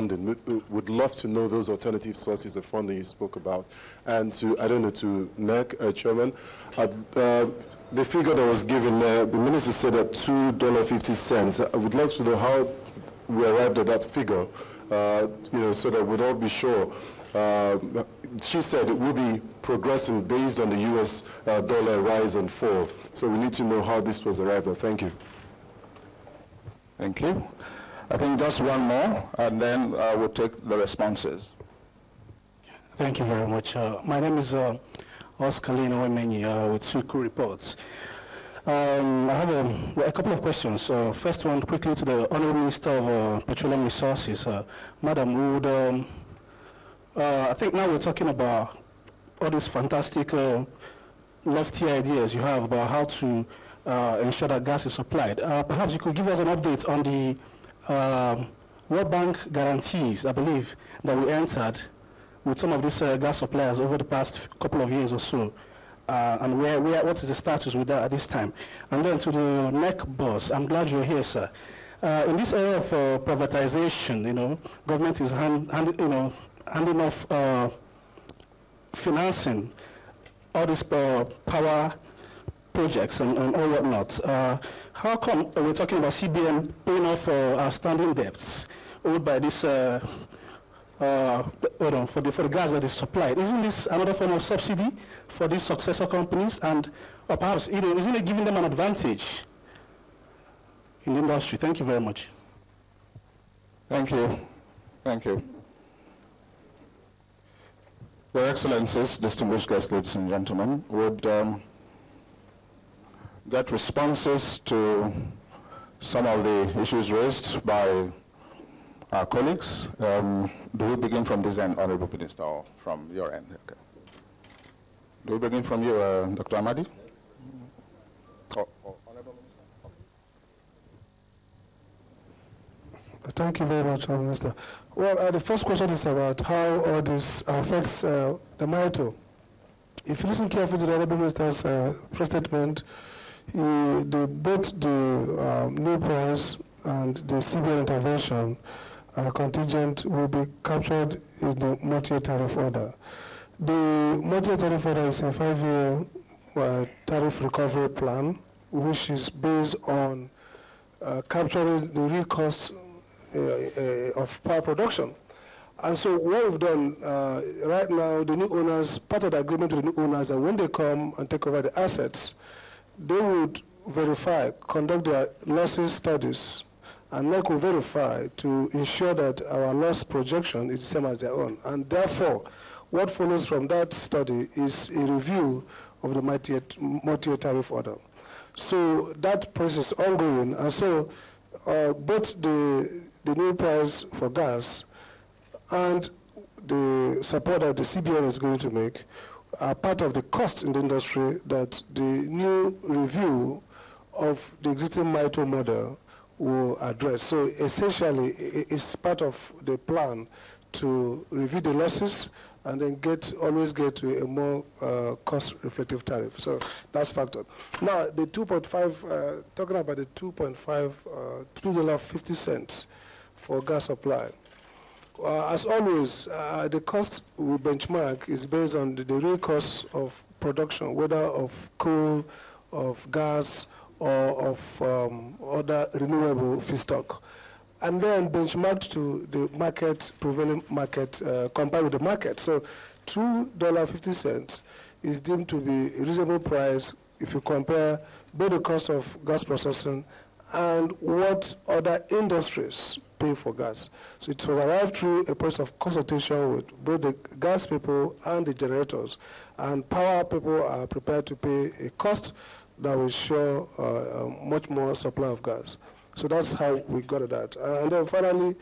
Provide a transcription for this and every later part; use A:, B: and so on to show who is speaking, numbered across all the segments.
A: funding. Would love to know those alternative sources of funding you spoke about. And to, I don't know, to NEC, Chairman, the figure that was given, the minister said at $2.50. I would love to know how we arrived at that figure, you know, so that we'd all be sure. She said it will be progressing based on the US dollar rise and fall. So we need to know how this was arrived at. Thank you.
B: Thank you. I think just one more, and then we'll take the responses.
C: Thank you very much. My name is Oscar Lino Wemeni with Suku Reports. I have a couple of questions. First one, quickly to the Honorable Minister of Petroleum Resources. Madam, would, I think now we're talking about all these fantastic, lofty ideas you have about how to ensure that gas is supplied. Perhaps you could give us an update on the World Bank guarantees, I believe, that we entered with some of these gas suppliers over the past couple of years or so, and what is the status with that at this time? And then to the NEC boss, I'm glad you're here, sir. In this area of privatization, you know, government is handing off financing all these power projects and all whatnot. How come we're talking about CBN paying off outstanding debts owed by this for the gas that is supplied? Isn't this another form of subsidy for these successor companies? And or perhaps, you know, isn't it giving them an advantage in the industry? Thank you very much.
B: Thank you. Thank you. Your Excellencies, distinguished guests, ladies and gentlemen, would get responses to some of the issues raised by our colleagues. Do we begin from this end, Honorable Minister, or from your end? Okay. Do we begin from you, Dr. Amadi? Honorable Minister.
D: Thank you very much, Minister. Well, the first question is about how all this affects the MITO. If you listen carefully to the Honorable Minister's press statement, both the new price and the CBN intervention contingent will be captured in the multi-year tariff order. The multi-year tariff order is a 5-year tariff recovery plan, which is based on capturing the real costs of power production. And so what we've done right now, the new owners, part of the agreement with the new owners, and when they come and take over the assets, they would verify, conduct their losses studies, and NEC will verify to ensure that our loss projection is the same as their own. And therefore, what follows from that study is a review of the multi-year tariff order. So that process is ongoing, and so both the new price for gas and the support that the CBN is going to make are part of the cost in the industry that the new review of the existing MITO model will address. So essentially, it's part of the plan to review the losses and then always get to a more cost-reflective tariff. So that's factored. Now, the 2.5, talking about the 2.5, $2.50 for gas supply. As always, the cost we benchmark is based on the real cost of production, whether of coal, of gas, or of other renewable feedstock, and then benchmarked to the market, prevailing market, compared with the market. So $2.50 is deemed to be a reasonable price if you compare both the cost of gas processing and what other industries pay for gas. So it was arrived through a process of consultation with both the gas people and the generators. And power people are prepared to pay a cost that will show much more supply of gas. So that's how we got at that. And then finally,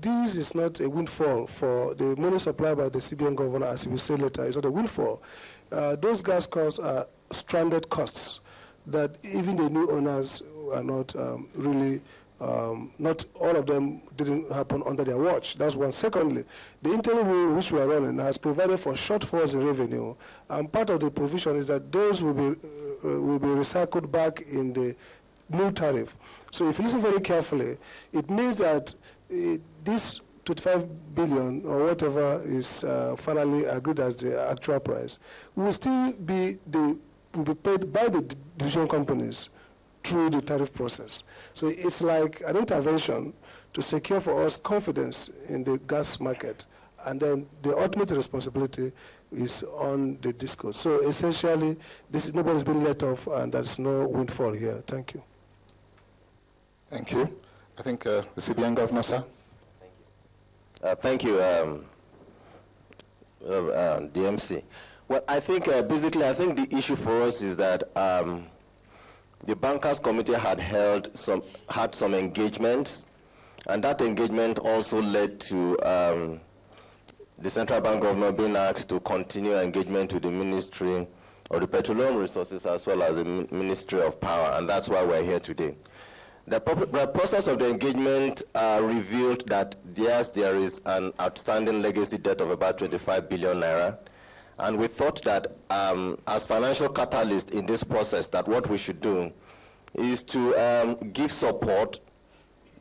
D: this is not a windfall for the money supplied by the CBN governor, as we will say later. It's not a windfall. Those gas costs are stranded costs that even the new owners are not really, not all of them didn't happen under their watch. That's one. Secondly, the internal rule which we are running has provided for shortfalls in revenue, and part of the provision is that those will be recycled back in the new tariff. So if you listen very carefully, it means that this 25 billion or whatever is finally agreed as the actual price will still be paid by the division companies through the tariff process. So it's like an intervention to secure for us confidence in the gas market, and then the ultimate responsibility is on the DisCos. So essentially, nobody's been let off, and there's no windfall here. Thank you.
B: Thank you. I think the CBN Governor, sir.
E: Thank you, DMC. Well, I think basically, I think the issue for us is that the Bankers Committee had some engagements, and that engagement also led to the Central Bank Governor being asked to continue engagement with the Ministry of the Petroleum Resources as well as the Ministry of Power, and that's why we're here today. The process of the engagement revealed that yes, there is an outstanding legacy debt of about 25 billion naira. And we thought that as financial catalyst in this process, that what we should do is to give support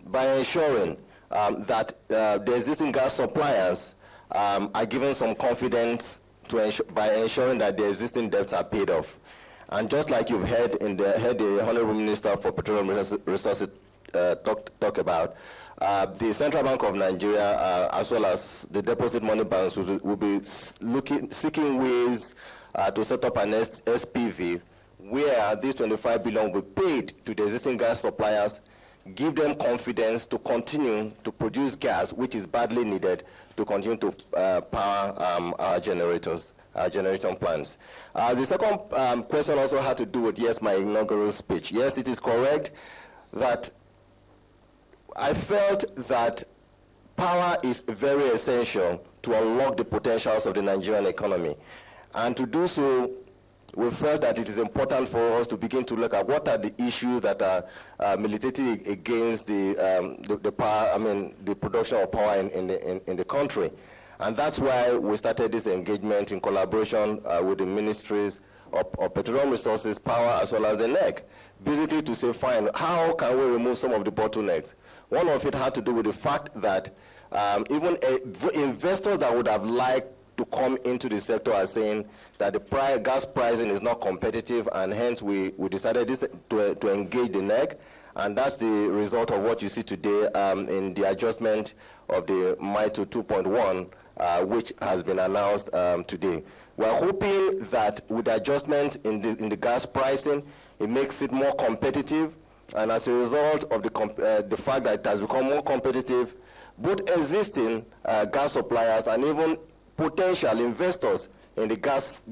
E: by ensuring that the existing gas suppliers are given some confidence by ensuring that the existing debts are paid off. And just like you've heard the Honorable Minister for Petroleum Resources talk about, the Central Bank of Nigeria, as well as the deposit money banks, will be seeking ways to set up an SPV where these 25 billion will be paid to the existing gas suppliers, give them confidence to continue to produce gas, which is badly needed to continue to power our generators. Generation plans. The second question also had to do with, yes, my inaugural speech. Yes, it is correct that I felt that power is very essential to unlock the potentials of the Nigerian economy. And to do so, we felt that it is important for us to begin to look at what are the issues that are militating against the power, the production of power in the country. And that's why we started this engagement in collaboration with the ministries of Petroleum Resources, Power, as well as the NEC, basically to say, fine, how can we remove some of the bottlenecks? One of it had to do with the fact that even investors that would have liked to come into the sector are saying that the gas pricing is not competitive, and hence we decided to engage the NEC, and that's the result of what you see today in the adjustment of the MITO 2.1, which has been announced today. We're hoping that with the adjustment in the gas pricing, it makes it more competitive, and as a result of the fact that it has become more competitive, both existing gas suppliers and even potential investors in the gas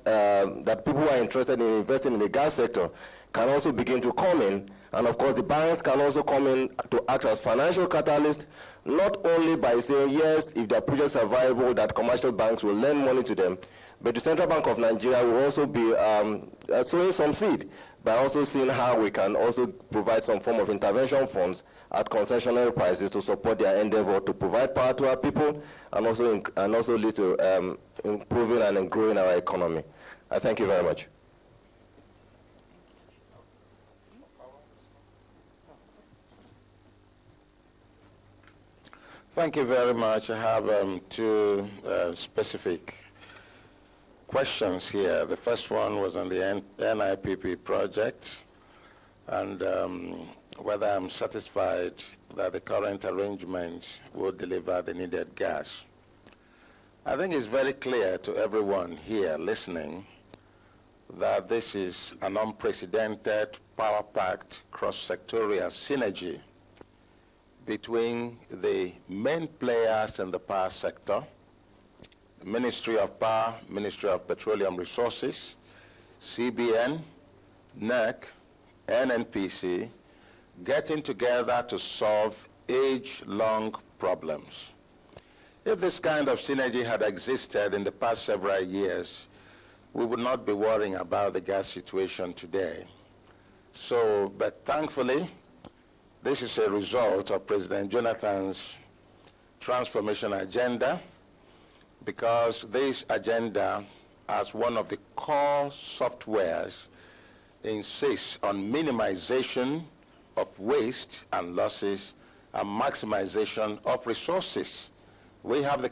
E: that people who are interested in investing in the gas sector can also begin to come in. And of course, the banks can also come in to act as financial catalysts, not only by saying, yes, if their projects are viable, that commercial banks will lend money to them, but the Central Bank of Nigeria will also be sowing some seed by also seeing how we can also provide some form of intervention funds at concessionary prices to support their endeavor to provide power to our people and also lead to improving and growing our economy. I thank you very much.
B: Thank you very much. I have two specific questions here. The first one was on the NIPP project, and whether I'm satisfied that the current arrangement will deliver the needed gas. I think it's very clear to everyone here listening that this is an unprecedented, power-packed, cross-sectorial synergy between the main players in the power sector, the Ministry of Power, Ministry of Petroleum Resources, CBN, NEC, NNPC, getting together to solve age-long problems. If this kind of synergy had existed in the past several years, we would not be worrying about the gas situation today. So, but thankfully, this is a result of President Jonathan's transformation agenda, because this agenda, as one of the core softwares, insists on minimization of waste and losses
F: and maximization of resources. We have the